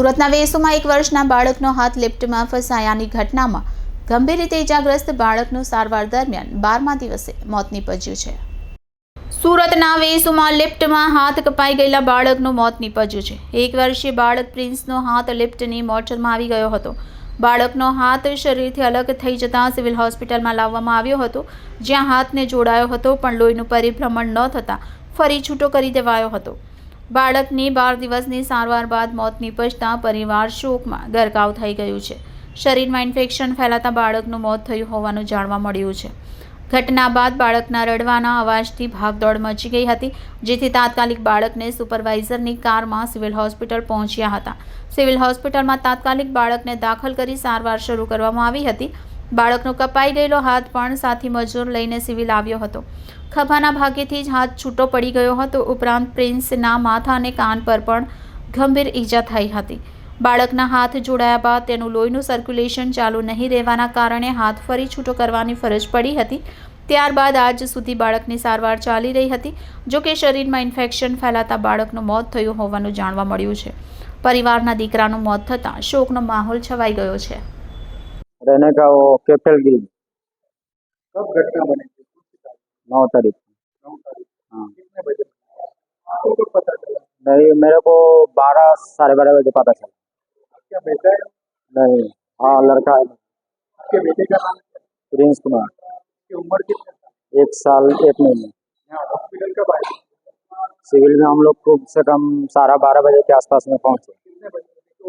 સુરતના વેસુમાં 1 વર્ષના બાળકનો હાથ લિફ્ટમાં ફસાયાની ઘટનામાં ગંભીર રીતે ઇજાગ્રસ્ત બાળકનું સારવાર દરમિયાન 12મા દિવસે મોત નીપજ્યું છે। સુરતના વેસુમાં લિફ્ટમાં હાથ કપાઈ ગયેલા બાળકનું મોત નીપજ્યું છે। 1 વર્ષીય બાળક પ્રિન્સનો હાથ લિફ્ટની મોટરમાં આવી ગયો હતો। બાળકનો હાથ શરીરથી અલગ થઈ જતાં સિવિલ હોસ્પિટલમાં લાવવામાં આવ્યો હતો, જ્યાં હાથને જોડાયો હતો, પણ લોહીનું પરિભ્રમણ ન થતાં ફરી છૂટો કરી દેવાયો હતો। બાળકની 12 દિવસની સારવાર બાદ મોત નીપજતાં પરિવાર શોકમાં ગરકાવ થઈ ગયું છે। શરીરમાં ઇન્ફેક્શન ફેલાતા બાળકનું મોત થયું હોવાનું જાણવા મળ્યું છે। ઘટના બાદ બાળકના રડવાના અવાજથી ભાગદોડ મચી ગઈ હતી, જેથી તાત્કાલિક બાળકને સુપરવાઇઝરની કારમાં સિવિલ હોસ્પિટલ પહોંચ્યા હતા। સિવિલ હોસ્પિટલમાં તાત્કાલિક બાળકને દાખલ કરી સારવાર શરૂ કરવામાં આવી હતી। બાળકનો કપાઈ ગયેલો હાથ પણ સાથી મજૂર લઈને સિવિલ આવ્યો હતો। ખભાના ભાગેથી જ હાથ છૂટો પડી ગયો હતો। ઉપરાંત પ્રિન્સના માથા અને કાન પર પણ ગંભીર ઈજા થઈ હતી। બાળકના હાથ જોડાયા બાદ તેનું લોહીનું સર્ક્યુલેશન ચાલુ નહીં રહેવાના કારણે હાથ ફરી છૂટો કરવાની ફરજ પડી હતી। ત્યારબાદ આજ સુધી બાળકની સારવાર ચાલી રહી હતી। જોકે શરીરમાં ઇન્ફેક્શન ફેલાતા બાળકનું મોત થયું હોવાનું જાણવા મળ્યું છે। પરિવારના દીકરાનું મોત થતાં શોકનો માહોલ છવાઈ ગયો છે। रहने का वो कैपिटल गिरी कब घटना बनी थी? 9 तारीख। 9 तारीख। हाँ कितने बजे? आपको कब पता चला? नहीं, मेरे को 12 साढ़े 12 बजे पता चला। क्या बेटा है? नहीं, हाँ लड़का है, आपके बेटे का नाम क्या है? प्रिंस कुमार, उसकी उम्र कितने साल? 1 साल 1 महीने। यहाँ हॉस्पिटल कब आए? सिविल में हम लोग को से कम 12:30 बजे के आसपास में पहुंचे। कितने बजे?